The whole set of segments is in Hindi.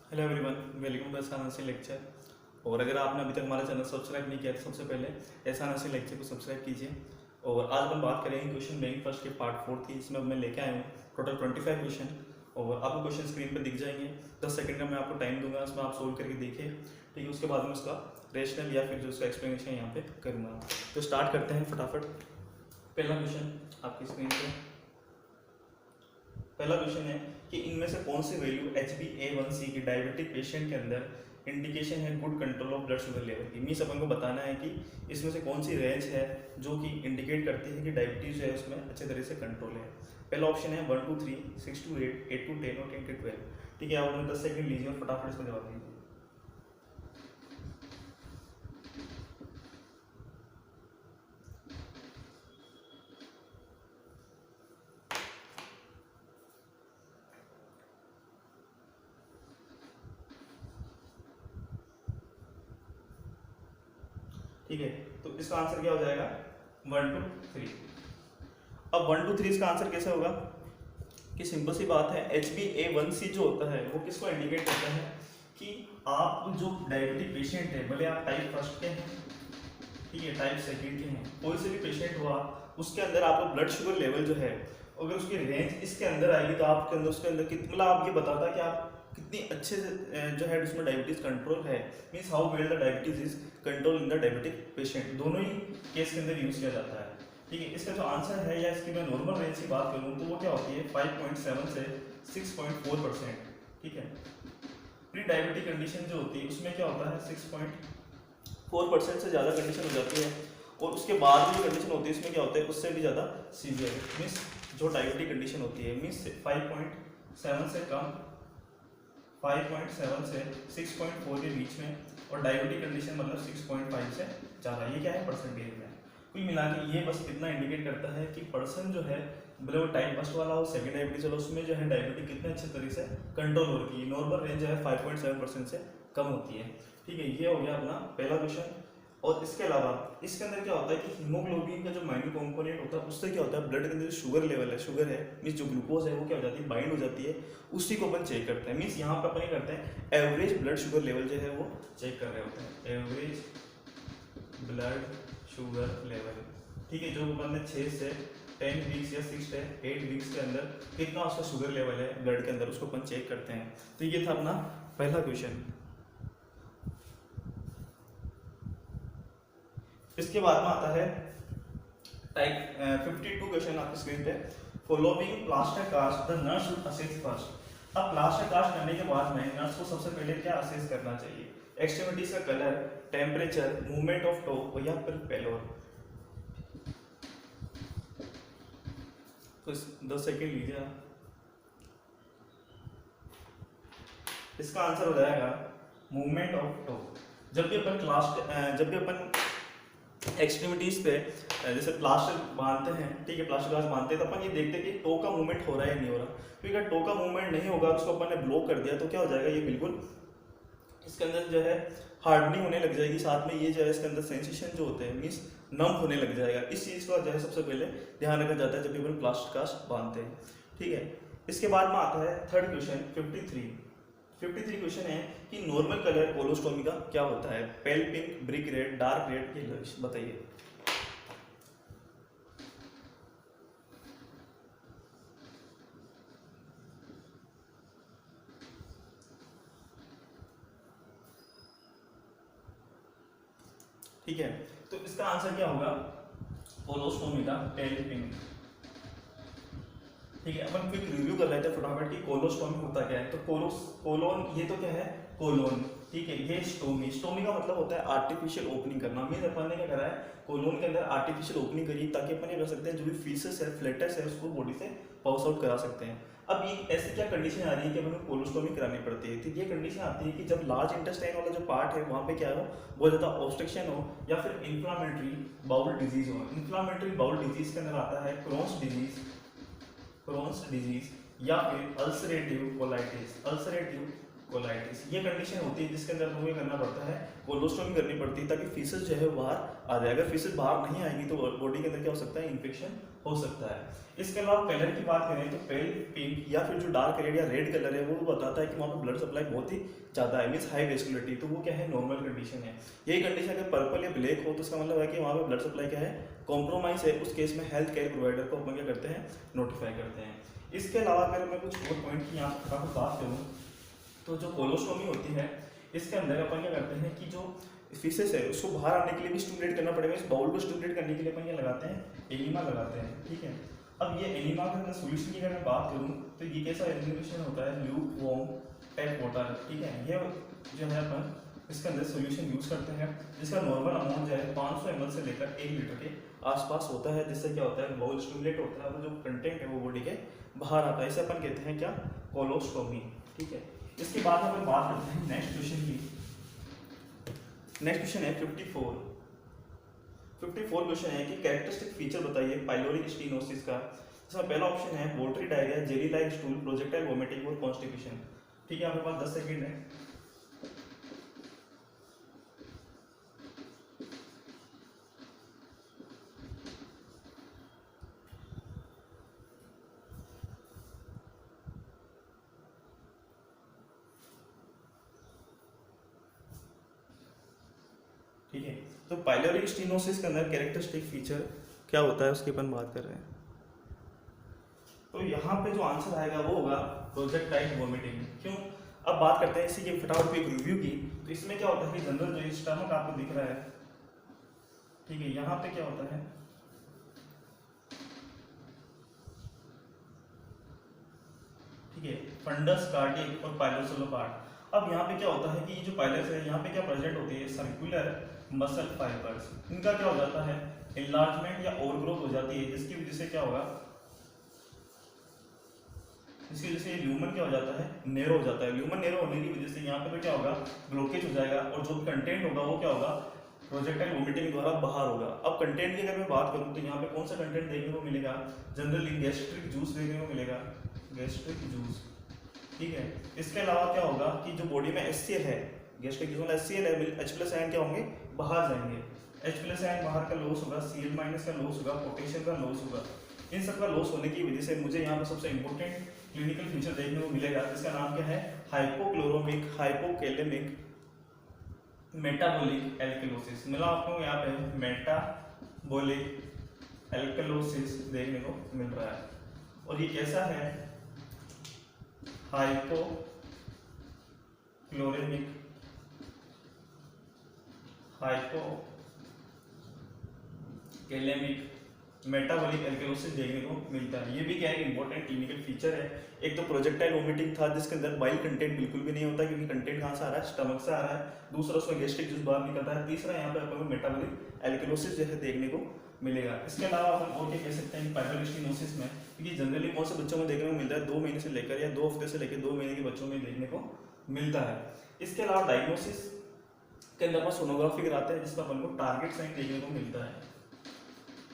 Hello everyone, welcome to SRC lecture. और अगर आपने अभी तक हमारा चैनल सब्सक्राइब नहीं किया तो सबसे पहले एसआरसी लेक्चर को सब्सक्राइब कीजिए। और आज हम बात करेंगे क्वेश्चन बैंक फर्स्ट के पार्ट 4 की। इसमें मैं लेके आया हूँ टोटल 25 क्वेश्चन और आपको क्वेश्चन स्क्रीन पर दिख जाएंगे। 10 सेकंड का मैं आपको टाइम दूंगा, उसमें आप सोल्व करके देखिए, ठीक है। उसके बाद में उसका रेशनल या फिर जो उसका एक्सप्लेनेशन यहाँ पे करूँगा। तो स्टार्ट करते हैं फटाफट। पहला क्वेश्चन आपकी स्क्रीन पर। पहला क्वेश्चन है कि इनमें से कौन सी वैल्यू HbA1c की डायबिटिक पेशेंट के अंदर इंडिकेशन है good control of blood sugar level की। मीन्स अपन को बताना है कि इसमें से कौन सी रेंज है जो कि इंडिकेट करती है कि डायबिटीज जो है उसमें अच्छे तरह से कंट्रोल है। पहला ऑप्शन है 1 to 3, 6 to 8, 8 to 10 और 10 to 12। ठीक है, आप 10 सेकंड लीजिए और फटाफट इसका जवाब दीजिए। ठीक है, तो इसका आंसर क्या हो जाएगा 1 to 3। अब 1 to 3 इसका आंसर कैसे होगा कि सिंपल सी बात है, HbA1c जो होता है वो किसको इंडिकेट करता है कि आप जो डायबिटिक पेशेंट है, भले आप टाइप फर्स्ट के हैं, ठीक है, टाइप सेकंड के हैं, कोई से भी पेशेंट हुआ, उसके अंदर आपको ब्लड शुगर लेवल जो है अगर उसकी रेंज इसके अंदर आएगी तो आपके अंदर उसके अंदर मतलब आप ये बताता है कि आप कितनी अच्छे से जो है उसमें डायबिटीज कंट्रोल है। Means how well the diabetes is control in the diabetic patient, दोनों ही केस के अंदर यूज किया जाता है। ठीक है, इसका जो आंसर है या इसकी मैं नॉर्मल रेंज की बात करूँ तो वो क्या होती है 5.7 से 6.4%। ठीक है, प्री डायबिटिक कंडीशन जो होती है उसमें क्या होता है 6.4% से ज़्यादा कंडीशन हो जाती है, और उसके बाद जो कंडीशन होती है इसमें क्या होता है उससे भी ज़्यादा सीवियर। मीन्स जो डायबिटिक कंडीशन होती है मीन्स 5.7 से कम, 5.7 से 6.4 के बीच में, और डायबिटिक कंडीशन मतलब 6.5 से ज़्यादा। ये क्या है परसेंटेज में। कुल मिला के ये बस इतना इंडिकेट करता है कि पर्सन जो है भले वो टाइप फर्स्ट वाला हो सेकंड डायबिटीज वाला, उसमें जो है डायबिटिक कितने अच्छे तरीके से कंट्रोल हो रही है। नॉर्मल रेंज जो है 5.7% से कम होती है। ठीक है, ये हो गया अपना पहला क्वेश्चन। और इसके अलावा इसके अंदर क्या होता है कि हीमोग्लोबिन का जो माइनर कंपोनेंट होता है उससे क्या होता है ब्लड के अंदर जो शुगर लेवल है, शुगर है मीन्स जो ग्लूकोज है वो क्या हो जाती है बाइंड हो जाती है, उसी को अपन चेक करते हैं। मीन्स यहाँ पर अपन करते हैं एवरेज ब्लड शुगर लेवल जो है वो चेक कर रहे होते हैं, एवरेज ब्लड शुगर लेवल। ठीक है, जो अपन ने 6 से 10 वीक्स या 6 से 8 वीक्स के अंदर कितना उसका शुगर लेवल है ब्लड के अंदर, उसको अपन चेक करते हैं। तो ये था अपना पहला क्वेश्चन। इसके बाद में आता है टाइप 52 क्वेश्चन आपकी स्क्रीन पे। Following plaster cast the nurse should assess first. अब प्लास्टर कास्ट करने के बाद में नर्स को सबसे पहले क्या असेस करना चाहिए, एक्सट्रीमिटीज का colour, temperature, movement of toe या फिर पेलोर। तो 10 सेकेंड लीजिए आप। इसका आंसर हो जाएगा मूवमेंट ऑफ टो। जब भी अपन एक्सट्रीमिटीज पे जैसे प्लास्टर बांधते हैं, ठीक है, प्लास्टर ग्लास बांधते हैं तो अपन ये देखते हैं कि टो का मूवमेंट हो रहा है या नहीं हो रहा। क्योंकि अगर टो का मूवमेंट नहीं होगा उसको अपन ने ब्लॉक कर दिया तो क्या हो जाएगा, ये बिल्कुल इसके अंदर जो है हार्डनिंग होने लग जाएगी, साथ में ये जो है इसके अंदर सेंसेशन जो होते हैं मीन्स नम होने लग जाएगा। इस चीज़ का जो है सबसे पहले ध्यान रखा जाता है जब भी अपन प्लास्टर कास्ट बांधते हैं। ठीक है, इसके बाद में आता है थर्ड क्वेश्चन 53 क्वेश्चन है कि नॉर्मल कलर कोलोस्टोमी का क्या होता है, पेल pink, brick red, dark red, yellowish, बताइए। ठीक है, तो इसका आंसर क्या होगा कोलोस्टोमी का पेल पिंक। ठीक है, अपन क्विक रिव्यू कर लेते हैं फटाफट कि कोलोस्टोमी होता क्या है। तो कोलोन ये तो क्या है कोलोन, ठीक है, ये स्टोमी। स्टोमी का मतलब होता है आर्टिफिशियल ओपनिंग करना। मीन अपन ने क्या करा है कोलोन के अंदर आर्टिफिशियल ओपनिंग करी ताकि अपन ये कर सकते हैं जो भी फीसेस है, फ्लेटस है, उसको बॉडी से पास आउट करा सकते हैं। अब ये ऐसी क्या कंडीशन आ रही है कि अपन को कोलोस्टोमी करानी पड़ती है। तो ये कंडीशन आती है कि जब लार्ज इंटेस्टाइन वाला जो पार्ट है वहाँ पे क्या हो बहुत ज़्यादा ऑब्स्ट्रक्शन हो या फिर इन्फ्लामेटरी बाउल डिजीज हो। इन्फ्लामेटरी बाउल डिजीज के अंदर आता है क्रोन्स डिजीज या फिर अल्सरेटिव कोलाइटिस। Ulcerative colitis. ये कंडीशन होती है जिसके अंदर हमें करना पड़ता है, कोलोस्टोमी करनी पड़ती है ताकि फीसेस जो है बाहर आ जाए। अगर फीसेस बाहर नहीं आएगी तो बॉडी के अंदर क्या हो सकता है, इन्फेक्शन हो सकता है। इसके अलावा कलर की बात करें तो पेल पिंक या फिर जो डार्क रेड या रेड कलर है वो बताता है कि वहाँ पर ब्लड सप्लाई बहुत ही ज़्यादा है, मीन्स हाई वेस्कुलरिटी, तो वो क्या है, नॉर्मल कंडीशन है। यही कंडीशन अगर पर्पल या ब्लैक हो तो उसका मतलब है कि वहाँ पर ब्लड सप्लाई क्या है, कॉम्प्रोमाइज है। उस केस में हेल्थ केयर प्रोवाइडर को अपन क्या करते हैं, नोटिफाई करते हैं। इसके अलावा अगर मैं कुछ और पॉइंट की यहाँ पर फटाफट बात करूँ तो जो कोलोस्टोमी होती है इसके अंदर अपन क्या करते हैं कि जो फीसेस है उसको बाहर आने के लिए भी स्टिमुलेट करना पड़ेगा। इस बाउल को स्टिमुलेट करने के लिए अपन क्या लगाते हैं, एनीमा लगाते हैं, ठीक है। अब ये एनीमा के अंदर सोल्यूशन की अगर मैं बात करूँ तो ये कैसा एलिमिनेशन होता है, ल्यूक वार्म टैप वाटर, ठीक है। ये जो है अपन इसके अंदर सोल्यूशन यूज करते हैं जिसका नॉर्मल अमाउंट जो है 500 ml से लेकर 1 लीटर के आसपास होता है, जिससे क्या होता है, बाउल स्टिमुलेट होता है और जो कंटेंट है वो बॉडी के बाहर आता है। इसे अपन कहते हैं क्या, कोलोस्टोमी, ठीक है। इसके बाद अपन बात करते हैं नेक्स्ट क्वेश्चन की। नेक्स्ट क्वेश्चन है 54 क्वेश्चन है कि कैरेक्टरिस्टिक फीचर बताइए पाइलोरिक स्टेनोसिस का। इसमें पहला ऑप्शन है watery diarrhoea, jelly like stool, projectile vomiting और कॉन्स्टिपेशन, ठीक है। आपके पास 10 सेकंड है। ठीक है, तो पाइलोरिक स्टेनोसिस के अंदर कैरेक्टरिस्टिक फीचर क्या होता है उसकी अपन बात कर रहे हैं। तो यहाँ पे जो आंसर आएगा वो होगा प्रोजेक्टाइल वोमिटिंग। क्यों, अब बात करते हैं इसी के फटाफट एक रिव्यू की। तो इसमें क्या होता है कि जनरल जो स्टमक आपको दिख रहा है, ठीक है, यहाँ पे क्या होता है, ठीक है, फंडस, कार्डियक और पाइलोसेलर पार्ट। अब यहाँ पे क्या होता है कि ये जो पाइलस है यहाँ पे क्या प्रेजेंट होती है, सर्कुलर मसल फाइबर्स, इनका क्या हो जाता है, इनलार्जमेंट या ओवरग्रोथ हो जाती है, जिसकी वजह से क्या होगा, इसकी वजह से ल्यूमन क्या हो जाता है, नेरो हो जाता है। ल्यूमन नेरो होने की वजह से यहाँ पे तो क्या होगा, ब्लॉकेज हो जाएगा और जो कंटेंट होगा वो क्या होगा, प्रोजेक्टाइल वोमिटिंग द्वारा बाहर होगा। अब कंटेंट की अगर मैं बात करूँ तो यहाँ पे कौन सा कंटेंट देखने को मिलेगा, जनरली गैस्ट्रिक जूस देखने को मिलेगा, गैस्ट्रिक जूस, ठीक है। इसके अलावा क्या होगा कि जो बॉडी में HCl है, गैस्ट्रिक जूस में HCl है, H+ आयन क्या होंगे, बाहर जाएंगे। H+ आयन बाहर का लॉस होगा, Cl- का लॉस होगा, पोटेशियम का लॉस होगा। इन सब का लॉस होने की वजह से मुझे यहाँ पर सबसे इंपॉर्टेंट क्लिनिकल फीचर देखने को मिलेगा जिसका नाम क्या है, हाइपोक्लोरोमिक हाइपोकेलेमिक मेटाबॉलिक एल्कलोसिस। मतलब आपको यहाँ पे मेटाबॉलिक एल्कलोसिस देखने को मिल रहा है। और ये कैसा है, हाइपोक्लोरेमिक हाइपोकेलेमिक मेटाबॉलिक एल्कलोसिस देखने को मिलता है। ये भी क्या है, इंपॉर्टेंट क्लिनिकल फीचर है। एक तो प्रोजेक्टाइल वोमिटिंग था जिसके अंदर बाइल कंटेंट बिल्कुल भी नहीं होता क्योंकि कंटेंट कहाँ से आ रहा है, स्टमक से आ रहा है। दूसरा उसमें गैस्ट्रिक जूस बाहर निकलता है। तीसरा यहाँ पे आपको मेटाबॉलिक एल्कलोसिस जैसे देखने को मिलेगा। इसके अलावा अपन और क्या कह सकते हैं, पाइलोरिक स्टेनोसिस में क्योंकि जनरली कौन से बच्चों में देखने को मिलता है, 2 महीने से लेकर या 2 हफ्ते से लेकर 2 महीने के बच्चों में देखने को मिलता है। इसके अलावा डायग्नोसिस के अंदर अपन सोनोग्राफी कराते हैं जिसमें अपन को टारगेट साइन देखने को मिलता है,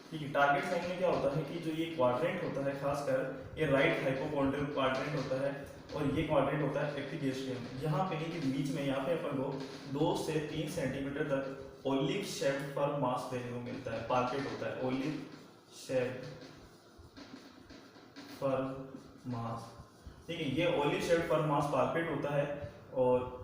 ठीक है। टारगेट साइन में क्या होता है कि जो ये क्वाड्रेंट होता है, खासकर ये राइट हाइपोकॉन्ड्रियल क्वाड्रेंट होता है और ये क्वाड्रेंट होता है एपिगेस्ट्रियम। यहाँ पे नहीं कि बीच में यहाँ पे अपन को 2 से 3 सेंटीमीटर तक ओलिव शेप्ड फर मास देखने को मिलता है, पाल्पेट होता है, ओलिव शेप्ड फर मास, ठीक है। ये ओलिव शेप्ड फर मास पाल्पेट होता है और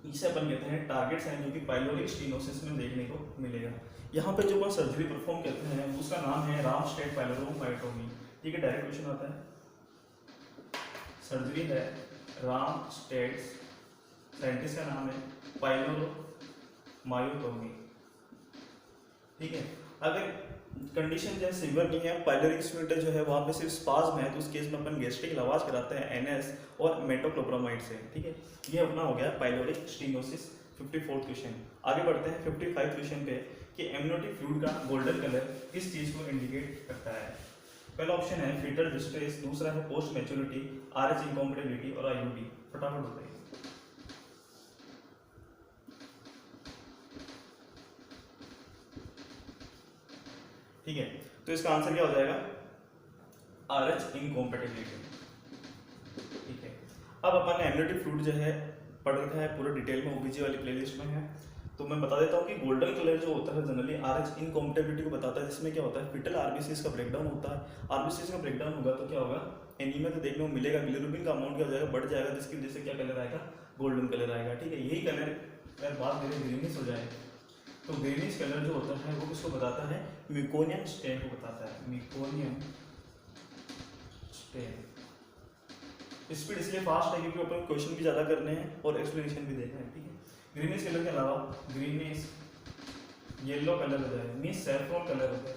इसे अपन कहते हैं टारगेट साइन, जो कि पाइलोरिक स्टेनोसिस में देखने को मिलेगा। यहाँ पे जो अपन सर्जरी परफॉर्म करते हैं उसका नाम है रामस्टेड पाइलोरोमायोटोमी, ठीक है। डायरेक्ट क्वेश्चन आता है, सर्जरी है रामस्टेड, साइंटिस्ट का नाम है पाइलोरोमायोटोमी, ठीक है। अगर कंडीशन जो है सीवियर नहीं है, पाइलोरिक स्फिंक्टर जो है वहाँ पे सिर्फ स्पाज्म है, तो उस केस में अपन गैस्ट्रिक लवाज कराते हैं NS और मेटोक्लोप्रामाइड से, ठीक है। ये अपना हो गया पाइलोरिक स्टेनोसिस 54 क्वेश्चन। आगे बढ़ते हैं 55 क्वेश्चन पे कि एमनियोटिक फ्लूइड का गोल्डन कलर किस चीज को इंडिकेट करता है। पहला ऑप्शन है फीटल डिस्ट्रेस, दूसरा है पोस्ट मैच्योरिटी, RH इनकॉम्पेटिबिलिटी और IUD। फटाफट बताइए। ठीक है, तो इसका आंसर क्या हो जाएगा, RH इनकॉम्पेटिबिलिटी, ठीक है। अब अपन ने एम्नियोटिक फ्लूइड जो है पढ़ रखा है पूरा डिटेल में, ओबीजी वाली प्लेलिस्ट में है। तो मैं बता देता हूँ कि गोल्डन कलर जो होता है जनरली आरएच इनकॉम्पेटिबिलिटी को बताता है, जिसमें क्या होता है फिटल आरबीसीज का ब्रेकडाउन होता है। आरबीसीज का ब्रेकडाउन होगा तो क्या होगा, एनीमिया तो देखने को मिलेगा, बिलिरुबिन का अमाउंट क्या हो जाएगा, बढ़ जाएगा, जिसकी वजह से क्या कलर आएगा, गोल्डन कलर आएगा। ठीक है, यही कलर अगर बात करें ग्रीनिश हो जाए तो ग्रीनिश कलर जो होता है वो किसको बताता है, म्यूकोनियम स्टेन को बताता है, म्यूकोनियम स्टेन। स्पीड इसलिए फास्ट है क्योंकि अपन क्वेश्चन भी ज़्यादा करने हैं और एक्सप्लेनेशन भी देना है। ठीक है, ग्रीनिश कलर के अलावा ग्रीनिश येलो कलर हो जाए, मीन्स सैफ्रॉन कलर हो जाए,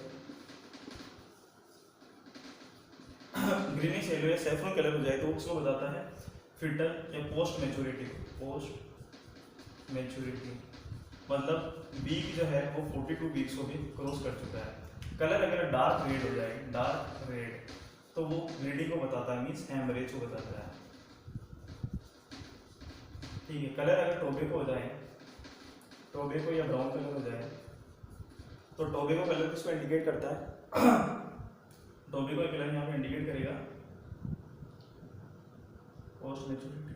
ग्रीनिश येलो या सैफ्रॉन कलर हो जाए तो उसको बताता है फिटल या पोस्ट मैच्योरिटी। पोस्ट मैच्योरिटी मतलब वीक जो है वो 42 वीक्स को भी क्रॉस कर चुका है। कलर अगर डार्क रेड हो जाए, डार्क रेड, तो वो ब्लीडिंग को बताता है, मीन्स हेमरेज को बताता है। ठीक है, कलर अगर टोबैको हो जाए, टोबैको या ब्राउन कलर हो जाए, तो टोबैको कलर किसको इंडिकेट करता है, टोबैको का कलर यहाँ पे इंडिकेट करेगा पोस्ट मैच्योरिटी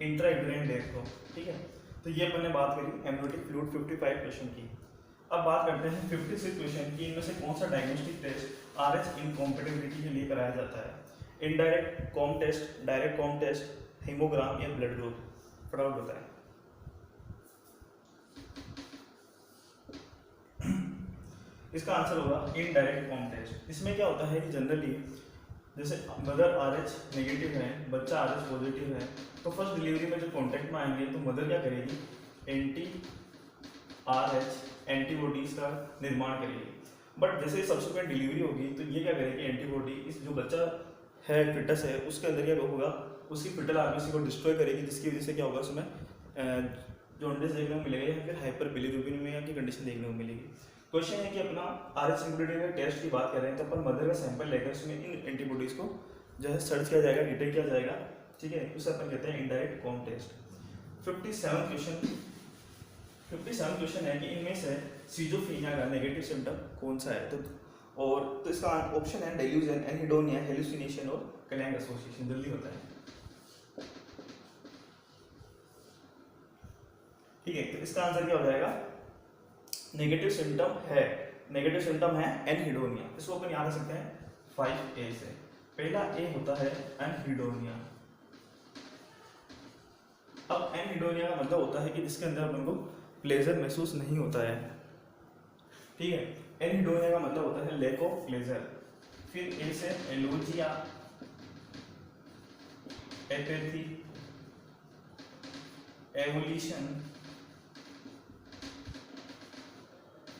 इंट्राइड्रेन डेथ को। ठीक है, तो ये अपन ने बात करी एम्नियोटिक फ्लूइड 55 क्वेश्चन की। अब बात करते हैं 56 क्वेश्चन की, इनमें से कौन सा डायग्नोस्टिक टेस्ट आरएच इनकॉम्पेटिबिलिटी के लिए कराया जाता है। Indirect Coombs test, direct Coombs test, haemogram या ब्लड ग्रुप, फटाफट बताएं। इसका आंसर होगा इनडायरेक्ट कॉम टेस्ट। इसमें क्या होता है कि जनरली जैसे मदर आरएच नेगेटिव है, बच्चा आरएच पॉजिटिव है, तो फर्स्ट डिलीवरी में जब कॉन्टेक्ट में आएंगे तो मदर क्या करेगी, एंटी आरएच एंटीबॉडीज का निर्माण करेगी। बट जैसे सब्सिक्वेंट डिलीवरी होगी तो ये क्या करेगी, एंटीबॉडी इस जो बच्चा है फिटस है उसके अंदर क्या होगा, उसकी फिटल आरबीसी को डिस्ट्रॉय करेगी, जिसकी वजह से क्या होगा, उसमें जॉन्डिस देखने को मिलेगा या फिर हाइपर बिलिरुबिनेमिया की कंडीशन देखने को मिलेगी। क्वेश्चन है कि अपना आरएच इनकॉम्पेटिबिलिटी टेस्ट की बात कर रहे हैं तो अपन मदर का सैंपल लेकर उसमें इन एंटीबॉडीज को जो है सर्च किया जाएगा, डिटेक्ट किया जाएगा। ठीक है, उसे अपन कहते हैं इनडायरेक्ट कॉम टेस्ट। 57 क्वेश्चन है कि इनमें से सिजोफ्रेनिया का नेगेटिव सिम्टम कौन सा है, तो इसका ऑप्शन है डेल्यूजन, एनहिडोनिया, हेलुसिनेशन और क्लैंग एसोसिएशन। जल्दी बताएं। ठीक है, तो इसका आंसर क्या हो जाएगा, नेगेटिव सिम्टम है एनहिडोनिया। इसको अपन याद रख सकते हैं 5A से। पहला ए होता है एनहिडोनिया। अब एनहिडोनिया का मतलब होता है कि जिसके अंदर अपन को प्लेजर महसूस नहीं होता है। ठीक है, एनहिडोनिया का मतलब होता है लैक ऑफ प्लेजर। फिर ए से एलोजिया, एपैथी, एवोल्यूशन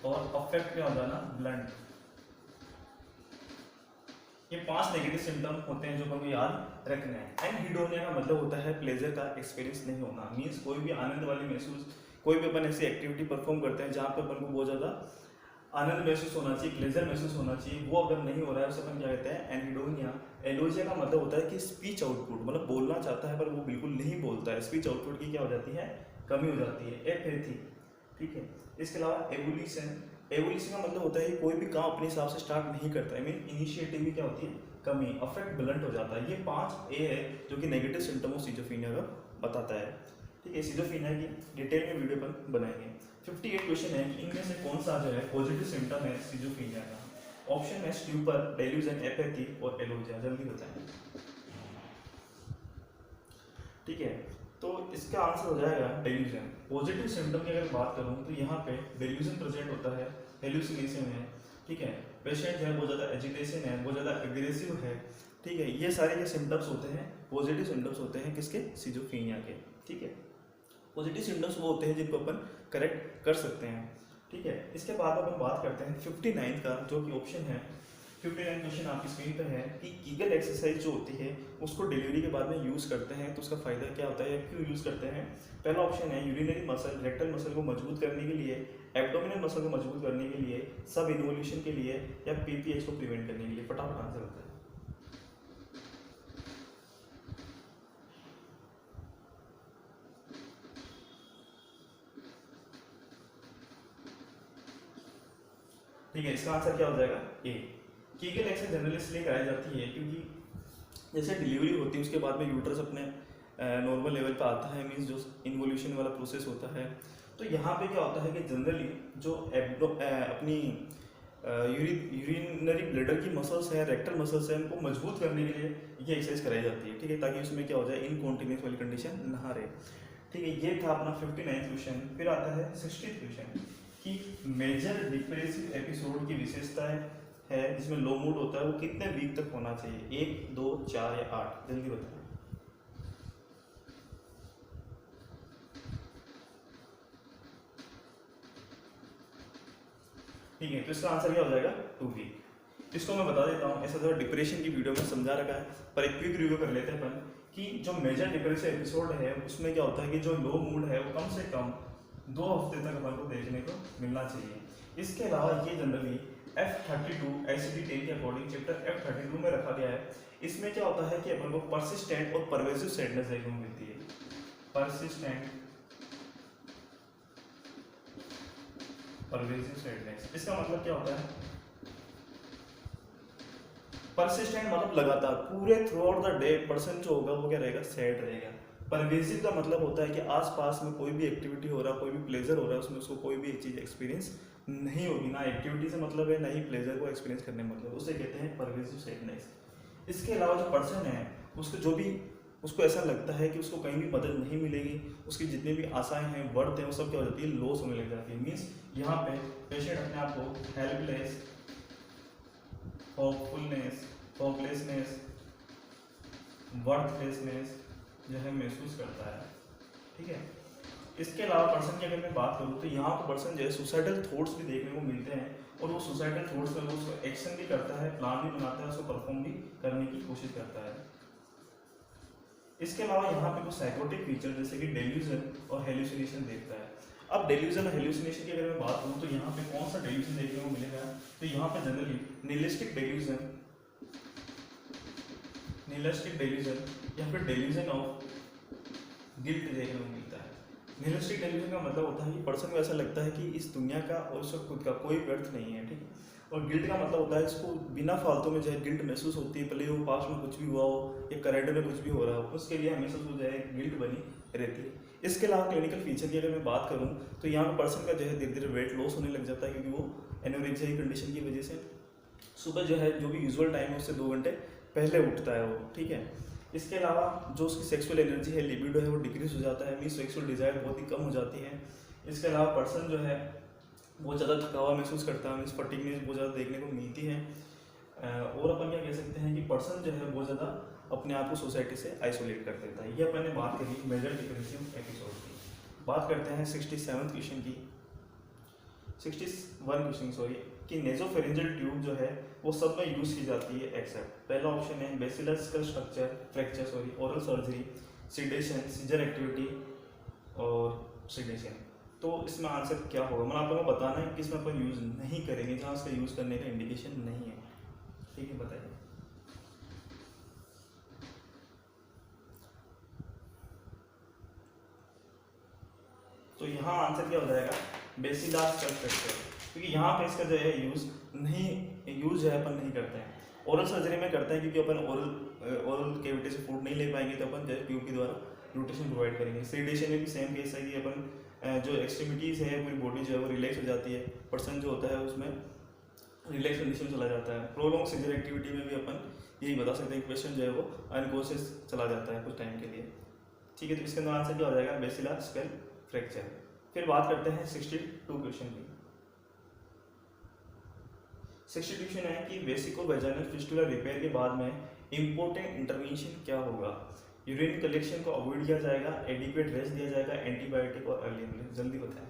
और अफेक्ट क्या हो जाना, ब्लंट। ये 5 नेगेटिव सिम्टम होते हैं जो हमको याद रखना है। एनहिडोनिया का मतलब होता है प्लेजर का एक्सपीरियंस नहीं होना, मींस कोई भी आनंद वाली महसूस, कोई भी अपन ऐसी एक्टिविटी परफॉर्म करते हैं जहाँ पर अपन को बहुत ज़्यादा आनंद महसूस होना चाहिए, प्लेजर महसूस होना चाहिए, वो अगर नहीं हो रहा है उसे अपन क्या कहते हैं, एनहिडोनिया। एलोजिया का मतलब होता है कि स्पीच आउटपुट, मतलब बोलना चाहता है पर वो बिल्कुल नहीं बोलता है, स्पीच आउटपुट की क्या हो जाती है, कमी हो जाती है। एपैथी, ठीक है। इसके अलावा एवोल्यूशन का मतलब होता है कि कोई भी काम अपने हिसाब से स्टार्ट नहीं करता है, मीन इनिशिएटिव की क्या होती है, कमी। अफेक्ट ब्लंट हो जाता है। ये 5 ए है जो कि नेगेटिव सिम्टम ऑफ सिजोफ्रेनिया का बताता है। ठीक है, सिजोफ्रेनिया की डिटेल में वीडियो पर बनाएंगे। 58 क्वेश्चन है कि इनमें से कौन सा जो है पॉजिटिव सिम्टम है सिजोफ्रेनिया का। ऑप्शन है स्ट्यूपर, डेल्यूजन, एपैथी और एलोजिया। जल्दी बताएं। ठीक है, तो इसका आंसर हो जाएगा डेल्यूजन। पॉजिटिव सिम्टम की अगर बात करूं तो यहाँ पे डेल्यूजन प्रेजेंट होता है, हेलुसिनेशन है। ठीक है, पेशेंट है बहुत ज़्यादा एजिटेशन है, बहुत ज़्यादा एग्रेसिव है। ठीक है, ये सारे जो सिम्टम्स होते हैं पॉजिटिव सिम्टम्स होते हैं किसके, सिजोफ्रेनिया के। ठीक है, पॉजिटिव सिम्टम्स वो होते हैं जिनको अपन करेक्ट कर सकते हैं। ठीक है, इसके बाद अपन बात करते हैं 59 का, जो कि ऑप्शन है 59 क्वेश्चन आपकी स्क्रीन पर है कि कीगल एक्सरसाइज जो होती है उसको डिलीवरी के बाद में यूज़ करते हैं तो उसका फायदा क्या होता है या क्यों यूज़ करते हैं। पहला ऑप्शन है यूरिनरी मसल, रेक्टल मसल को मजबूत करने के लिए, एब्डोमिनल मसल को मजबूत करने के लिए, सब इन्वोल्यूशन के लिए या पीपीएच को प्रिवेंट करने के लिए। फटाफट आंसर होता है। ठीक है, इसका आंसर क्या हो जाएगा, ए। कीगल एक्सरसाइज जनरली इसलिए कराई जाती है क्योंकि जैसे डिलीवरी होती है उसके बाद में यूट्रस अपने नॉर्मल लेवल पे आता है, मीन्स जो इन्वोल्यूशन वाला प्रोसेस होता है। तो यहाँ पे क्या होता है कि जनरली जो अपनी यूरिनरी ब्लैडर की मसल्स हैं, रेक्टल मसल्स हैं, उनको मजबूत करने के लिए ये एक्सरसाइज कराई जाती है, ठीक है, ताकि उसमें क्या हो जाए, इनकॉन्टिन्यूस वाली कंडीशन ना रहे, ठीक है। ये था अपना 59 क्वेश्चन। फिर आता है 60 क्वेश्चन कि मेजर डिप्रेसिव एपिसोड की विशेषताएं है जिसमें लो मूड होता है वो कितने वीक तक होना चाहिए, 1, 2, 4 या 8, जल्दी बताएं। ठीक है, तो इसका आंसर क्या हो जाएगा, 2 वीक। इसको मैं बता देता हूँ, ऐसा थोड़ा डिप्रेशन की वीडियो में समझा रखा है, पर एक क्विक रिव्यू कर लेते हैं अपन कि जो मेजर डिप्रेसिव एपिसोड है उसमें क्या होता है कि जो लो मूड है वो कम से कम 2 हफ्ते तक अपन को देखने को मिलना चाहिए। इसके अलावा ये जनरली F32 ICD-10 के अकॉर्डिंग चैप्टर F32 में रखा गया है। इसमें क्या होता है कि अपन को परसिस्टेंट और परवेसिव सैडनेस देखने को मिलती है। परसिस्टेंट परवेसिव सैडनेस, इसका मतलब क्या होता है, परसिस्टेंट मतलब लगातार पूरे through out the day person जो होगा वो क्या रहेगा, सैड रहेगा। परवेसिव का मतलब होता है कि आसपास में कोई भी एक्टिविटी हो रहा है, कोई भी प्लेजर हो रहा है, उसमें उसको कोई भी एक चीज़ एक्सपीरियंस नहीं होगी, ना एक्टिविटी से मतलब है ना ही प्लेजर को एक्सपीरियंस करने मतलब, उसे कहते हैं परवेसिव सैडनेस। इसके अलावा जो पर्सन है उसको जो भी उसको ऐसा लगता है कि उसको कहीं भी मदद नहीं मिलेगी, उसकी जितनी भी आशाएं हैं वर्थ हैं वो सब क्या हो जाती है, लॉस होने लग जाती है। मीन्स यहाँ पे पेशेंट अपने आप को हेल्पलेस, होपफुलनेस, होपलेसनेस, वर्थलेसनेस जो है महसूस करता है, ठीक है। इसके अलावा पर्सन की अगर मैं बात करूँ तो यहाँ पर पर्सन जो है सुसाइडल थॉट्स भी देखने को मिलते हैं, और वो सुसाइडल थॉट्स में वो उसको एक्शन भी करता है, प्लान भी बनाता है, उसको परफॉर्म भी करने की कोशिश करता है। इसके अलावा यहाँ पे कुछ साइकोटिक फीचर जैसे कि डेल्यूजन और हेल्यूसिनेशन देखता है। अब डेल्यूजन और हेल्यूसिनेशन की अगर मैं बात करूँ तो यहाँ पे कौन सा डेल्यूजन देखने को मिलेगा, तो यहाँ पे जनरली निहिलिस्टिक डेल्यूजन या फिर डेल्यूजन ऑफ गिल्ट देखने को मिलता है। निहिलिस्टिक डेल्यूजन का मतलब होता है कि पर्सन को ऐसा लगता है कि इस दुनिया का और उसका खुद का कोई व्यर्थ नहीं है, ठीक है। और गिल्ट का मतलब होता है इसको बिना फालतू में जो है गिल्ट महसूस होती है, भले वो पास्ट में कुछ भी हुआ हो या करंट में कुछ भी हो रहा हो, उसके लिए हमेशा जो है गिल्ट बनी रहती है। इसके अलावा क्लिनिकल फीचर की अगर मैं बात करूँ तो यहाँ पर पर्सन का जो है धीरे धीरे वेट लॉस होने लग जाता है, क्योंकि वो एनोरेक्सिया की कंडीशन की वजह से सुबह जो है जो भी यूजुअल टाइम है उससे 2 घंटे पहले उठता है वो, ठीक है। इसके अलावा जो उसकी सेक्सुअल एनर्जी है, लिबिडो है, वो डिक्रीज हो जाता है, मीन्स सेक्सुअल डिजायर बहुत ही कम हो जाती है। इसके अलावा पर्सन जो है बहुत ज़्यादा थका हुआ महसूस करता है, मीन्स फटीगनेस बहुत ज़्यादा देखने को मिलती है। और अपन क्या कह सकते हैं कि पर्सन जो है बहुत ज़्यादा अपने आप को सोसाइटी से आइसोलेट कर देता है। ये अपन ने बात करी मेजर डिप्रेसिव एपिसोड की। बात करते हैं 67 क्वेश्चन की, 61 क्वेश्चन सॉरी, कि नेजोफेरेंजियल ट्यूब जो है वो सब में यूज़ की जाती है एक्सेप्ट पहला ऑप्शन है basilar skull fracture oral surgery, sedation, seizure activity और सिडेशन। तो इसमें आंसर क्या होगा, मतलब आप लोगों को बताना है कि इसमें अपन यूज़ नहीं करेंगे, जहाँ इसका यूज़ करने का इंडिकेशन नहीं है, ठीक है, बताइए। तो यहाँ आंसर क्या हो जाएगा, बेसिलर स्कल फ्रैक्चर, क्योंकि यहाँ पे इसका जो है यूज़ है अपन नहीं करते हैं। ओरल सर्जरी में करते हैं क्योंकि अपन ओरल कैविटी से फूड नहीं ले पाएंगे, तो अपन जो है ट्यूब के द्वारा न्यूट्रिशन प्रोवाइड करेंगे। सेडेशन में भी सेम केस है कि अपन जो एक्सट्रीमिटीज़ है पूरी बॉडी जो है वो रिलैक्स हो जाती है, पर्सन जो होता है उसमें रिलैक्स कंडीशन चला जाता है। प्रोलॉन्ग सीजर एक्टिविटी में भी अपन यही बता सकते हैं कि पेशेंट जो है वो अनकॉन्शियस चला जाता है कुछ टाइम के लिए, ठीक है। तो इसके अंदर आंसर क्या हो जाएगा, बेसिलर स्कल फ्रैक्चर। फिर बात करते हैं 62 क्वेश्चन की। 62 क्वेश्चन है कि वेसिको वेजाइनल फिस्टुला रिपेयर के बाद में इंपॉर्टेंट इंटरवेंशन क्या होगा, यूरिन कलेक्शन को अवॉइड किया जाएगा, एडिक्वेट रेस्ट दिया जाएगा, एंटीबायोटिक और अर्ली एम्बुलेंस, जल्दी बताएं।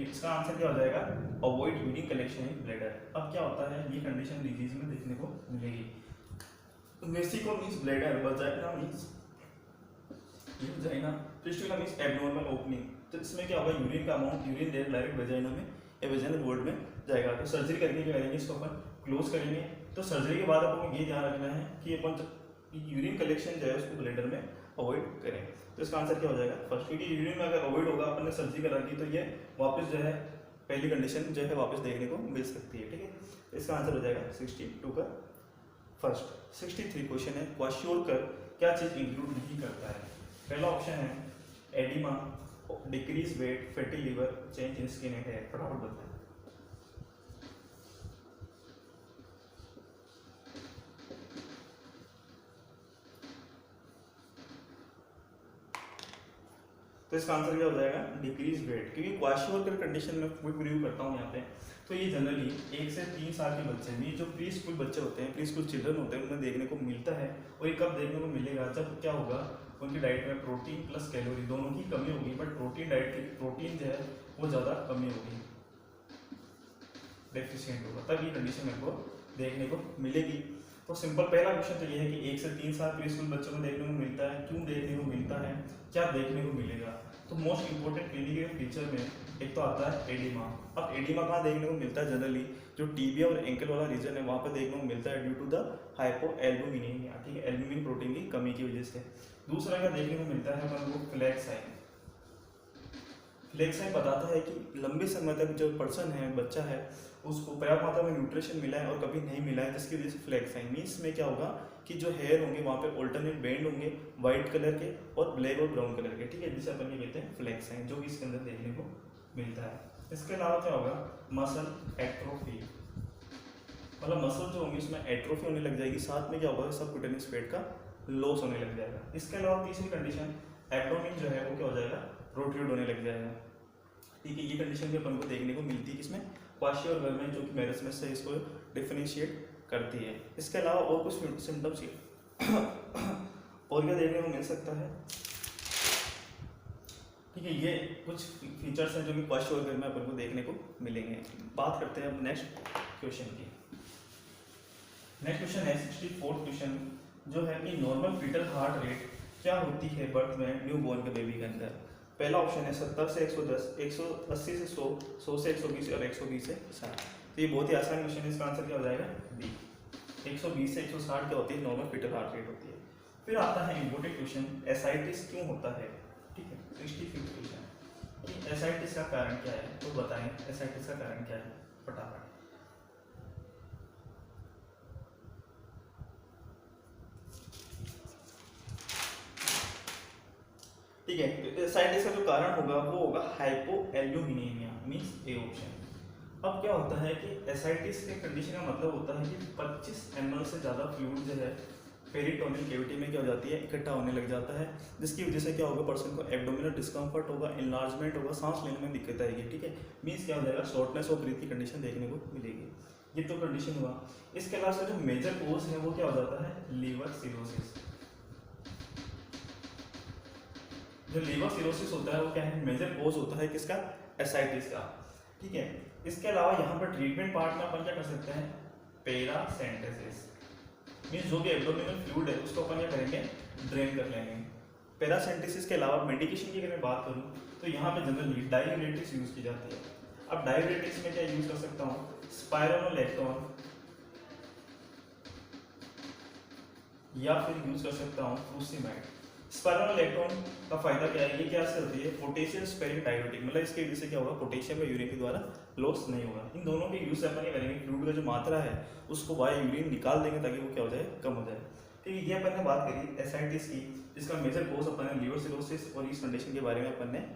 इसका आंसर क्या हो जाएगा, avoid urine collection in bladder. अब क्या होता है, ये कंडीशन डिजीज में देखने को मिलेगी। Vesico means bladder, vagina means vagina, fistula means abnormal opening. तो इसमें क्या होगा, यूरिन का अमाउंट यूरिन डायरेक्ट वजाइना में या वजाइनल वॉल्ड में जाएगा। तो सर्जरी करके क्या करेंगे, इसको अपन क्लोज करेंगे। तो सर्जरी के बाद अपन को ये ध्यान रखना है कि अपन यूरिन कलेक्शन जो है उसको ब्लैडर में अवॉइड करें। तो इसका आंसर क्या हो जाएगा फर्स्ट, क्योंकि यूरिन में अगर अवॉइड होगा अपन ने सर्जरी करा दी तो ये वापस जो है पहली कंडीशन जो है वापस देखने को मिल सकती है। ठीक है, तो इसका आंसर हो जाएगा 62 का फर्स्ट। 63 क्वेश्चन है, क्वाश्योर कर क्या चीज़ इंक्लूड नहीं करता है। पहला ऑप्शन है oedema, decrease weight, fatty liver, change in skin and hair. फटाफट बताएं। तो इसका आंसर क्या हो जाएगा डिक्रीज वेट, क्योंकि क्वाश्योर कंडीशन में क्विक रिव्यू करता हूँ यहाँ पे। तो ये जनरली 1 से 3 साल के बच्चे में, जो प्री स्कूल बच्चे होते हैं, प्री स्कूल चिल्ड्रन होते हैं, उन्हें देखने को मिलता है। और ये कब देखने को मिलेगा, जब क्या होगा उनकी डाइट में प्रोटीन प्लस कैलोरी दोनों की कमी होगी, बट प्रोटीन डाइट की प्रोटीन जो है वो ज़्यादा कमी होगी, डेफिशिएंट होगा, तब ये कंडीशन मेरे को देखने को मिलेगी। तो सिंपल पहला क्वेश्चन तो ये है कि 1 से 3 साल प्री स्कूल बच्चों को देखने को मिलता है, क्यों देखने को मिलता है, क्या देखने को मिलेगा। तो मोस्ट इंपॉर्टेंट क्लिनिकल फीचर में एक तो आता है एडिमा। अब एडिमा कहाँ देखने को मिलता है, जनरली जो टीबिया और एंकल वाला रीजन है वहाँ पर देखने को मिलता है ड्यू टू द हाइपोएल्बुमिनीमिया, ठीक है, एल्बुमिन प्रोटीन की कमी की वजह से। दूसरा क्या देखने को मिलता है अपन को फ्लैग साइन। फ्लैग साइन बताता है कि लंबे समय तक जो पर्सन है, बच्चा है, उसको पर्याप्त मात्रा में न्यूट्रिशन मिला है और कभी नहीं मिला है, जिसकी वजह से फ्लैग साइन। मीन्स में क्या होगा कि जो हेयर होंगे वहाँ पे ऑल्टरनेट बैंड होंगे व्हाइट कलर के और ब्लैक और ब्राउन कलर के, ठीक है, जिसे अपन ये कहते हैं फ्लैग साइन, जो इसके अंदर देखने को मिलता है। इसके अलावा क्या होगा मसल एट्रोफी, मतलब मसल जो होंगे उसमें एट्रोफी होने लग जाएगी, साथ में क्या होगा सबक्यूटेनियस फैट का लॉस होने लग जाएगा। इसके अलावा तीसरी कंडीशन एब्डोमेन जो है वो क्या हो जाएगा प्रोट्रूड होने लग जाएगा, ठीक है। ये कंडीशन भी अपन को देखने को मिलती है किसमें, क्वाशियोर गर्ल में, जो कि मैरिस्मस से इसको डिफरेंशिएट करती है। इसके अलावा और कुछ सिम्टम्स और क्या देखने को मिल सकता है, ठीक है, ये कुछ फीचर्स हैं जो कि क्वाशियोर गर्ल में अपन को देखने को मिलेंगे। बात करते हैं अब नेक्स्ट क्वेश्चन की। नेक्स्ट क्वेश्चन है 64 क्वेश्चन, जो है कि नॉर्मल फीटल हार्ट रेट क्या होती है बर्थ में न्यू बॉर्न के बेबी के अंदर। पहला ऑप्शन है 70 से 110, 180 से 100, 100 से 120 और 120 से 60। तो ये बहुत ही आसान क्वेश्चन है, इसका आंसर क्या हो जाएगा बी। 120 से 160 क्या होती है नॉर्मल फीटल हार्ट रेट होती है। फिर आता है इम्पोर्टेंट क्वेश्चन, एसाइटिस क्यों होता है, ठीक है। 65 क्वेश्चन कि एसाइटिस का कारण क्या है, तो बताएं एसाइटिस का कारण क्या है फटाफट। ठीक है, एसाइटिस का जो कारण होगा वो होगा हाइपोएल्बुमिनेमिया, मींस ए ऑप्शन। अब क्या होता है कि एसाइटिस के कंडीशन का मतलब होता है कि 25 ml से ज़्यादा फ्लूइड जो है पेरिटोनियल कैविटी में क्या हो जाती है इकट्ठा होने लग जाता है, जिसकी वजह से क्या होगा पर्सन को एब्डोमिनल डिस्कम्फर्ट होगा, इनलार्जमेंट होगा, सांस लेने में दिक्कत आएगी, ठीक है। मींस क्या हो जाएगा शॉर्टनेस ऑफ ब्रीथ की कंडीशन देखने को मिलेगी। ये तो कंडीशन हुआ। इसके अलावा से जो मेजर कोज है वो क्या हो जाता है लीवर सिरोसिस। जो लीवर सिरोसिस होता है वो क्या है मेजर कोज होता है किसका, एसाइटिस का, ठीक है। इसके अलावा यहाँ पर ट्रीटमेंट पार्ट में अपन क्या कर सकते हैं पैरासेंटेसिस, मीन्स जो भी एब्डोमिनल फ्लूइड है उसको अपन क्या करेंगे ड्रेन कर लेंगे। पैरासेंटेसिस के अलावा मेडिकेशन की अगर मैं बात करूँ तो यहाँ पे जनरली डायूरेटिक्स यूज की जाती है। अब डायूरेटिक्स में क्या यूज कर सकता हूँ स्पाइरोनोलेक्टोन, या फिर यूज कर सकता हूँ फ्रूसिमाइड। स्पाइरोनोलेक्टोन का फायदा क्या है, ये क्या से होती है पोटेशियम स्पेरिंग डायूरेटिक, मतलब इसके वजह से क्या होगा पोटेशियम का यूरिन के द्वारा लॉस नहीं होगा। इन दोनों के यूज से अपन क्या करेंगे फ्लूइड का जो मात्रा है उसको बाय यूरिन निकाल देंगे ताकि वो क्या हो जाए कम हो जाए, ठीक है। ये अपन ने बात करी एसाइटिस की, जिसका मेजर कोज अपन ने लीवर सिरोसिस और इस कंडीशन के बारे में अपन ने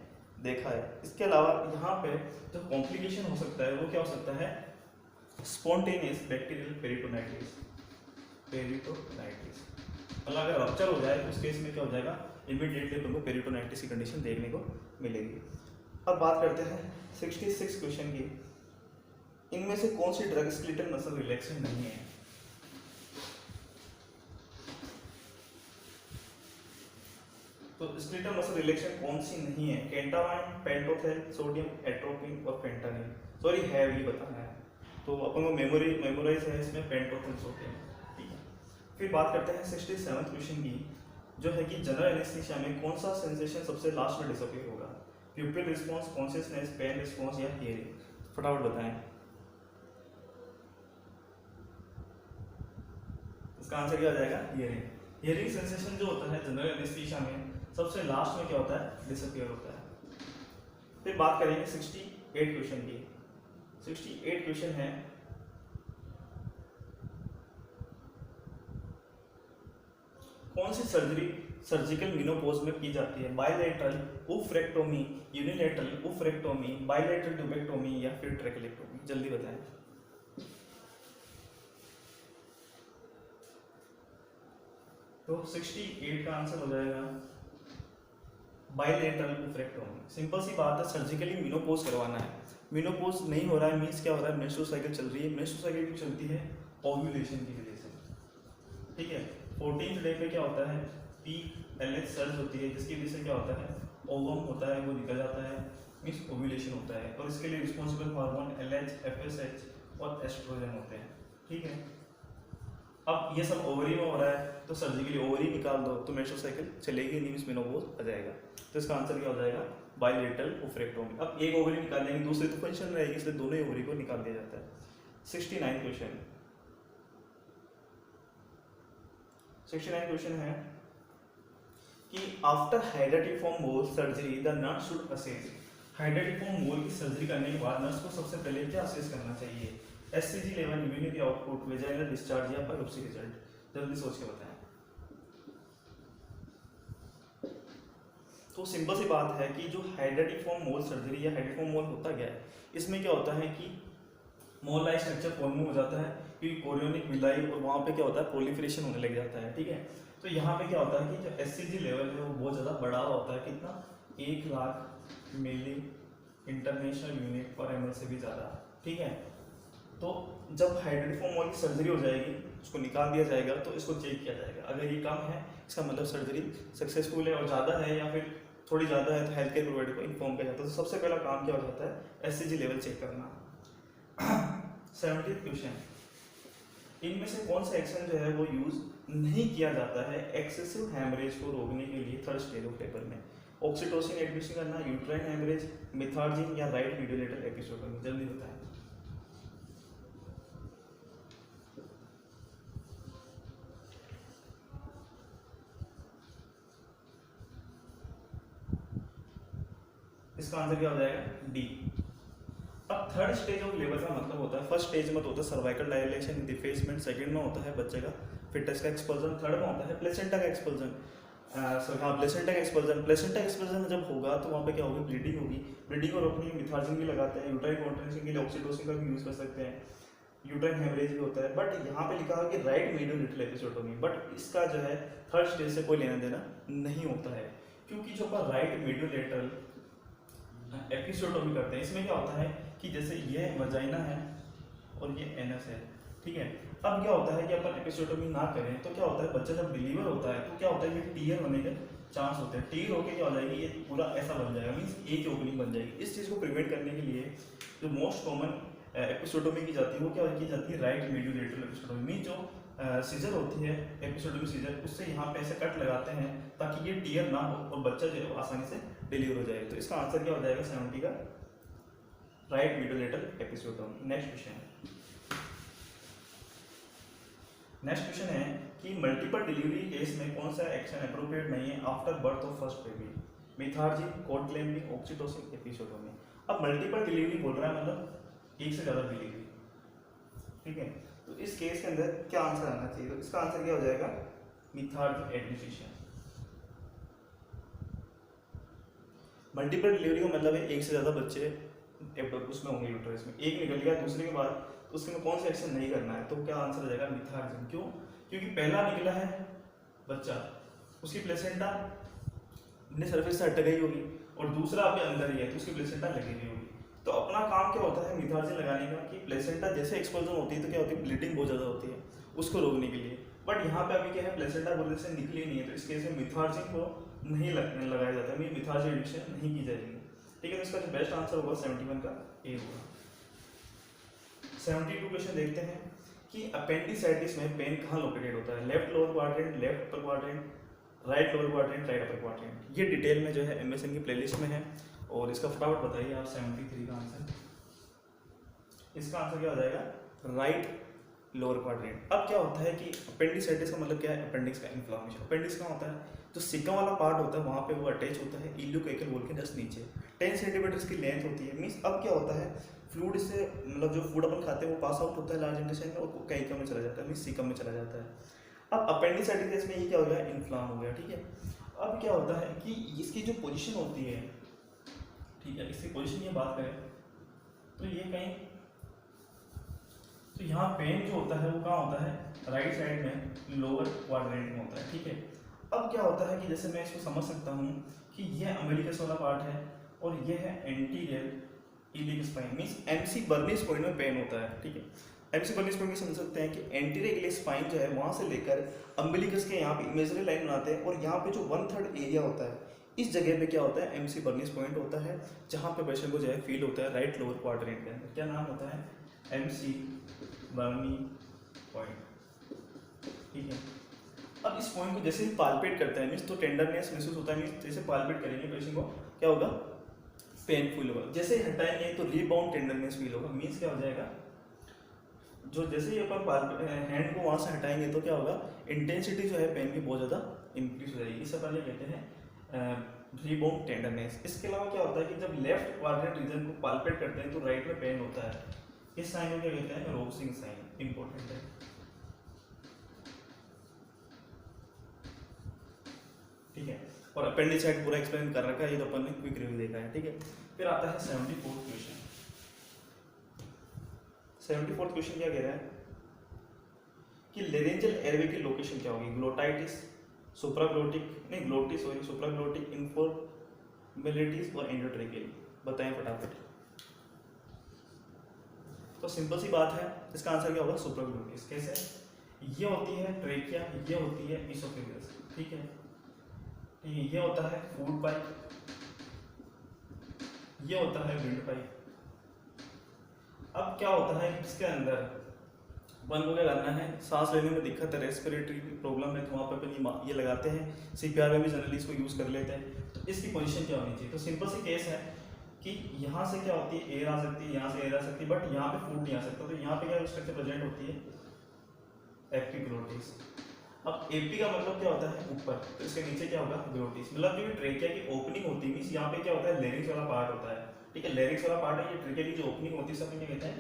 देखा है। इसके अलावा यहाँ पे जो कॉम्प्लिकेशन हो सकता है वो क्या हो सकता है स्पॉन्टेनियस बैक्टीरियल पेरिटोनाइटिस, मतलब अगर रप्चर हो जाए तो उस केस में क्या हो जाएगा इमीडिएटली तुमको पेरिटोनाइटिस की कंडीशन देखने को मिलेगी। अब बात करते हैं 66 क्वेश्चन की, इनमें से कौन सी ड्रग स्केलेटल मसल रिलैक्सेंट नहीं है। तो स्केलेटल मसल रिलैक्सेंट कौन सी नहीं है, केंटामाइन, पेंटोथेन, सोडियम एट्रोपिन और फेंटानिल। सॉरी है भी बताना है, तो अपन को मेमोराइज है इसमें पेंटोथेन सोडियम, ठीक है। फिर बात करते हैं 67 क्वेश्चन की, जो है कि जनरल एनेस्थीसिया में कौन सा सेंसेशन सबसे लास्ट में डिसअपीयर होगा, pupil response, consciousness, pain response या हियरिंग। फटाफट बताएं। इसका आंसर क्या हो जाएगा हियरिंग। हियरिंग सेंसेशन जो होता है जनरल एनेस्थीसिया में सबसे लास्ट में क्या होता है, डिसअपियर होता है। फिर बात करेंगे 68 क्वेश्चन की। 68 क्वेश्चन है कौन सी सर्जरी सर्जिकल मेनोपॉज में की जाती है, बायलैटरल ओफ्रेक्टोमी, यूनिलैटरल ओफ्रेक्टोमी, बायलैटरल ट्यूबेक्टोमी या फिर ट्रैकेक्टोमी? जल्दी बताएं। तो 68 का आंसर हो जाएगा बायलैटरल ओफ्रेक्टोमी। सिंपल सी बात है, सर्जिकली मेनोपॉज करवाना है। मेनोपॉज नहीं हो रहा है मीन्स क्या हो रहा है, मेंस्ट्रुअल साइकिल चल रही है। मेंस्ट्रुअल साइकिल भी चलती है ओव्यूलेशन की वजह से, ठीक है। 14th डे पे क्या होता है, PLH सर्ज होती है जिसकी वजह से क्या होता है, ओवम होता है वो निकल जाता है, मीन्स ओव्यूलेशन होता है। और इसके लिए रिस्पॉन्सिबल हार्मोन LH, FSH और एस्ट्रोजन होते हैं, ठीक है। अब ये सब ओवरी में हो रहा है तो सर्जिकली ओवरी निकाल दो तो मेंस्ट्रुअल साइकिल चलेगी नहीं, मीन्स मेनोपॉज आ जाएगा। तो इसका आंसर क्या हो जाएगा, बायलैटरल ओफ्रेक्टोमी। अब एक ओवरी निकाल लेंगे, दूसरी तो फंक्शन रहेगी, इसलिए दोनों ही ओवरी को निकाल दिया जाता है। 69 क्वेश्चन 69 क्वेश्चन है कि after hydatidiform mole surgery the nurse should assess. Hydatidiform mole की सर्जरी करने के बाद नर्स को सबसे पहले क्या असेस करना चाहिए, SCG level, immunity output, vaginal discharge या बायोप्सी रिजल्ट? जल्दी सोच के बताएं। तो सिंपल सी बात है कि जो हाइड्रेटिफॉर्म मोल सर्जरी या हाइड्रेटिफॉर्म मोल होता क्या है, इसमें क्या होता है कि मोल लाइक स्ट्रक्चर फॉर्म में हो जाता है क्योंकि कोरियोनिक विलाई और वहाँ पे क्या होता है प्रोलिफरेशन होने लग जाता है, ठीक है। तो यहाँ पे क्या होता है कि जो SCG लेवल है वो बहुत ज़्यादा बड़ा होता है, कितना, 1 लाख मिली इंटरनेशनल यूनिट पर ml से भी ज़्यादा, ठीक है। तो जब हाइड्रेटिफॉर्म मोल की सर्जरी हो जाएगी, उसको निकाल दिया जाएगा तो इसको चेक किया जाएगा। अगर ये कम है इसका मतलब सर्जरी सक्सेसफुल है, और ज़्यादा है या फिर थोड़ी ज़्यादा है तो हेल्थ केयर प्रोवाइडर को इन्फॉर्म किया जाता है। तो सबसे पहला काम क्या हो जाता है, SCG लेवल चेक करना। 70th क्वेश्चन, इनमें से कौन सा एक्शन जो है वो यूज नहीं किया जाता है एक्सेसिव हैमरेज को रोकने के लिए थर्ड स्टेज ऑफ लेबर में? ऑक्सीटोसिन एडमिशन करना, यूट्राइन हैमरेज, मिथार्जिन या राइट मीडियोलेटरल एपिसोडोमी? जल्दी बताएं। इसका आंसर क्या हो जाएगा, डी। अब थर्ड स्टेज ऑफ लेबर का मतलब होता है, फर्स्ट स्टेज में तो होता है सर्वाइकल डायलेशन डिफेसमेंट, सेकंड में होता है बच्चे का फिटस का एक्सपल्जन, थर्ड में होता है प्लेसेंटा का एक्सपल्जन। प्लेसेंटा का एक्सपल्जन, प्लेसेंटा एक्सपल्जन जब होगा तो वहाँ पे क्या होगी, ब्लीडिंग होगी। ब्लीडिंग को रोकने के लिए मिथार्जिन भी लगाते हैं, यूट्राइन कॉन्ट्रेक्शन के लिए ऑक्सीटोसिन का भी यूज कर सकते हैं, यूट्राइन हेमरेज भी होता है। बट यहाँ पे लिखा है कि राइट मीडियोलेटरल एपिसोडोमी, बट इसका जो है थर्ड स्टेज से कोई लेना देना नहीं होता है, क्योंकि जो अपन राइट मीडियोलेटरल एपिसोडोमी करते हैं इसमें क्या होता है कि जैसे ये वजाइना है और ये एनस है, ठीक है। अब क्या होता है कि अपन एपिसोडोमी ना करें तो क्या होता है, बच्चा जब डिलीवर होता है तो क्या होता है, ये टीयर होने के चांस होते हैं। टीयर होके क्या हो जाएगी, ये पूरा ऐसा बन जाएगा, मीन्स एक ओपनिंग बन जाएगी। इस चीज़ को प्रिवेंट करने के लिए जो मोस्ट कॉमन एपिसोडोमी की जाती है वो क्या की जाती है, राइट मीडियोलेटरल एपिसोडोमी। मीन्स जो सीजर होती है एपिसोडोमी सीजर, उससे यहाँ पे ऐसे कट लगाते हैं ताकि ये टीयर ना हो और बच्चा जो है वो आसानी से डिलीवर हो जाए। तो इसका आंसर क्या हो जाएगा, 70 का राइट मीडियोलेटरल एपिसोडोमी। नेक्स्ट क्वेश्चन है कि मल्टीपल डिलीवरी केस में कौन सा एक्शन अप्रोप्रिएट नहीं है after birth of first baby? Methergine, cord clamping, oxytocin, episiotomy? अब मल्टीपल डिलीवरी बोल रहा है मतलब एक से ज़्यादा डिलीवरी, ठीक है। तो इस केस के अंदर क्या आंसर आना चाहिए, तो इसका आंसर क्या हो जाएगा, मिथार्जिन एडमिनिस्ट्रेशन। मल्टीपल डिलीवरी का मतलब है एक से ज़्यादा बच्चे उसमें होंगे यूट्रस में, एक निकल गया दूसरे के बाद उसके में कौन सा एक्शन नहीं करना है, तो क्या आंसर हो जाएगा, मिथार्जिन। क्यों, क्योंकि पहला निकला है बच्चा, उसकी प्लेसेंटा अपने सर्फेस से हट गई होगी और दूसरा अभी अंदर ही है तो उसकी प्लेसेंटा लगी हुई होगी। तो अपना काम क्या होता है मिथार्जिन लगाने का कि प्लेसेंटा जैसे एक्सपोजर होती है तो क्या होती है, ब्लीडिंग बहुत ज़्यादा होती है, उसको रोकने के लिए। बट यहाँ पे अभी क्या है, प्लेसेंटा बोलने से निकली नहीं है, तो इस केस में मिथार्जिन को नहीं लगाया जाता है, मिथार्जिन एडमिशन नहीं की जाएगी, ठीक है। तो इसका जो बेस्ट आंसर होगा 71 का ए होगा। 72 क्वेश्चन देखते हैं कि अपेंडिसाइटिस में पेन कहाँ लोकेटेड होता है, left lower quadrant, left upper quadrant, right lower quadrant, right upper quadrant? ये डिटेल में जो है MSN की प्लेलिस्ट में है और इसका फटाफट बताइए आप 73 का आंसर। इसका आंसर क्या हो जाएगा, राइट लोअर क्वाड्रेंट। अब क्या होता है कि अपेंडिसाइटिस का मतलब क्या है, अपेंडिक्स का इन्फ्लामेशन। अपेंडिक्स का होता है जो सिक्का वाला पार्ट होता है वहाँ पे वो अटैच होता है इलियोकेकल वॉल के जस्ट नीचे, 10 सेंटीमीटर की लेंथ होती है। मीन्स अब क्या होता है, फ्लूइड से मतलब जो फूड अपन खाते हैं वो पास आउट होता है लार्ज इंटेस्टाइन में और कैइका में चला जाता है, मीन्स सिकम में चला जाता है। अब अपेंडिसाइटिस में ये क्या हो गया, इन्फ्लाम हो गया, ठीक है। अब क्या होता है कि इसकी जो पोजीशन होती है, ठीक है, इसकी पोजीशन ये बात करें तो ये कहीं, तो यहाँ पेन जो होता है वो कहाँ होता है, राइट साइड में लोअर क्वाड्रेंट में होता है, ठीक है। अब क्या होता है कि जैसे मैं इसको समझ सकता हूँ कि यह अम्बिलिकस वाला पार्ट है और यह है anterior iliac spine, means MC Bernice point में पेन होता है, ठीक है। एमसी बर्निस पॉइंट में समझ सकते हैं कि एंटीरियर इलियक स्पाइन जो है वहाँ से लेकर अम्बिलिकस के यहाँ पे इमेजिनरी लाइन बनाते हैं और यहाँ पे जो 1/3 एरिया होता है इस जगह पे क्या होता है, एमसी बर्निस पॉइंट होता है, जहाँ पे पेशेंट को जो है फील होता है राइट लोअर क्वाड्रेंट के अंदर। क्या नाम होता है, एमसी बर्नी पॉइंट, ठीक है। अब इस पॉइंट को जैसे ही पाल्पेट करता है मीन्स तो टेंडरनेस महसूस होता है, मीन्स जैसे पाल्पेट करेंगे पेशेंट को क्या होगा, पेनफुल होगा। जैसे ही हटाएंगे तो रीबाउंड टेंडरनेस फील होगा, मीन्स क्या हो जाएगा, जो जैसे ही अपन हैंड को वहाँ से हटाएंगे तो क्या होगा, इंटेंसिटी जो है पेन की बहुत ज़्यादा इंक्रीज हो जाएगी, इसे पहले कहते हैं रीबाउंड टेंडरनेस। इसके अलावा क्या होता है कि जब लेफ्ट क्वाड्रेंट रीजन को पाल्पेट करते हैं तो राइट में पेन होता है, इस साइन को क्या कहते हैं, रोबसिंग साइन, इंपॉर्टेंट है, ठीक है। और अपेंडिसाइट पूरा एक्सप्लेन कर रखा है, ये तो अपन ने क्विक रिव्यू देखा है, ठीक है। फिर आता है 74th क्वेश्चन। 74th क्वेश्चन क्या कह रहा है कि लेरेंजियल एयरवे की लोकेशन क्या होगी, ग्लोटाइटिस, सुप्राग्लोटिक, नहीं ग्लोटिस सॉरी, सुप्राग्लोटिक, इन्फॉर्मेलिटीज और एंडोट्रेकियल, बताएं फटाफट। तो सिंपल सी बात है, इसका आंसर क्या होगा, सुप्राग्लोटिस। कैसे, ये होती है ट्रेकिया, ये होती है इसोफेगस, ठीक है। ये होता है फूड पाइप, ये होता है विंड पाइप। अब क्या होता है इसके अंदर अपन को क्या करना है, सांस लेने में दिक्कत है, रेस्पिरेटरी प्रॉब्लम है तो वहाँ पर अपन ये लगाते हैं, सीपीआर में भी जनरली इसको यूज़ कर लेते हैं। तो इसकी पोजीशन क्या होनी चाहिए, तो सिंपल सी केस है कि यहाँ से क्या होती है, एयर आ सकती है, यहाँ से एयर आ सकती है, बट यहाँ पे फूड नहीं आ सकता। तो यहाँ पे क्या स्ट्रक्चर प्रेजेंट होती है, एपिग्लोटिस। अब एपी का मतलब क्या होता है, ऊपर, तो इसके नीचे क्या होगा, ग्लोटिस। मतलब जो ट्रेकिया की ओपनिंग होती है, यहाँ पे क्या होता है, लेरिक्स वाला पार्ट होता है, ठीक है। लेरिक्स वाला पार्ट है, ये ट्रेकिया की जो ओपनिंग होती है सब क्या कहते हैं,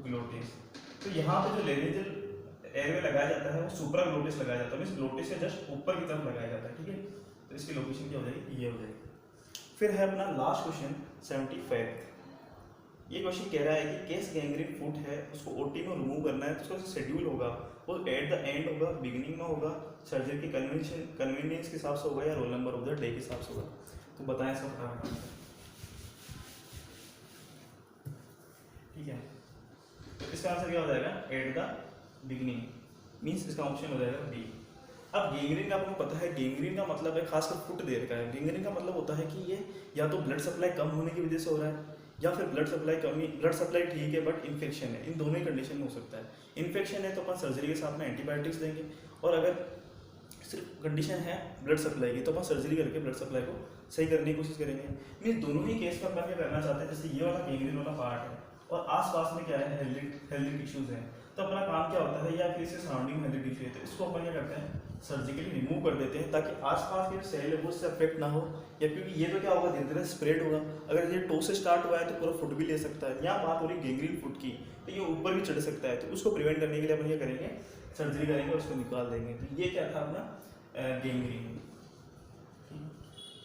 ग्लोटिस। तो यहाँ पे जो लेरिंजियल एयरवे लगाया जाता है वो सुप्रा ग्लोटिस लगाया जाता है, मींस ग्लोटिस से जस्ट ऊपर की तरफ लगाया जाता है, ठीक है। तो इसकी लोकेशन क्या हो जाएगी, ये हो जाएगी। फिर है अपना लास्ट क्वेश्चन 75। ये क्वेश्चन कह रहा है कि केस गैंग्रीन फुट है, उसको ओटी में रिमूव करना है, तो उसका शेड्यूल होगा वो एट द एंड होगा, बिगिनिंग में होगा, सर्जरी की कन्वीनियंस के हिसाब से होगा या roll number of the day के हिसाब से होगा। तो बताएं सब फटाफट, ठीक है। तो इसका आंसर क्या हो जाएगा, एट द बिगिनिंग, मींस इसका ऑप्शन हो जाएगा बी। अब गैंग्रीन का आपको पता है, गैंग्रीन का मतलब है खासकर फुट देर का है। गैंग्रीन का मतलब होता है कि ये या तो ब्लड सप्लाई कम होने की वजह से हो रहा है या फिर ब्लड सप्लाई ठीक है बट इन्फेक्शन है, इन दोनों ही कंडीशन में हो सकता है। इन्फेक्शन है तो अपन सर्जरी के साथ में एंटीबायोटिक्स देंगे, और अगर सिर्फ कंडीशन है ब्लड सप्लाई की तो अपन सर्जरी करके ब्लड सप्लाई को सही करने की कोशिश करेंगे। मीन्स दोनों ही केस में अपन क्या करना चाहते हैं, जैसे ये वाला गैंग्रीन वाला पार्ट है और आसपास में क्या है, हेल्दी टिश्यूज हैं, तो अपना काम क्या होता है, या फिर इसके सराउंडिंग में हेल्दी टिश्यू है तो इसको अपन क्या करते हैं, सर्जिकली रिमूव कर देते हैं, ताकि आसपास के जो सेल है वो उससे अफेक्ट ना हो। या क्योंकि ये तो क्या होगा, धीरे धीरे स्प्रेड होगा। अगर ये टो से स्टार्ट हुआ है तो पूरा फुट भी ले सकता है। यहाँ बात हो रही गैंग्रीन फुट की, तो ये ऊपर भी चढ़ सकता है, तो उसको प्रिवेंट करने के लिए अपन क्या करेंगे, सर्जरी करेंगे, उसको निकाल देंगे। तो ये क्या था अपना गैंग्रीन।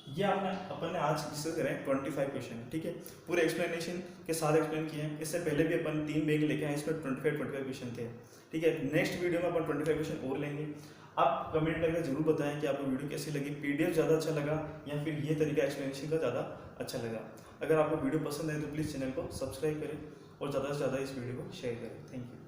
ये अपन ने आज डिस्कस करें 25 क्वेश्चन, ठीक है। पूरे एक्सप्लेनेशन के साथ एक्सप्लेन किए हैं। इससे पहले भी अपन 3 बैंक लेके आए, इसमें 25 क्वेश्चन थे, ठीक है। नेक्स्ट वीडियो में अपन 25 क्वेश्चन और लेंगे। आप कमेंट करके जरूर बताएं कि आपको वीडियो कैसी लगी, पीडीएफ ज़्यादा अच्छा लगा या फिर ये तरीका एक्सप्लेनेशन का ज़्यादा अच्छा लगा। अगर आपको वीडियो पसंद है तो प्लीज़ चैनल को सब्सक्राइब करें और ज़्यादा से ज़्यादा इस वीडियो को शेयर करें। Thank you.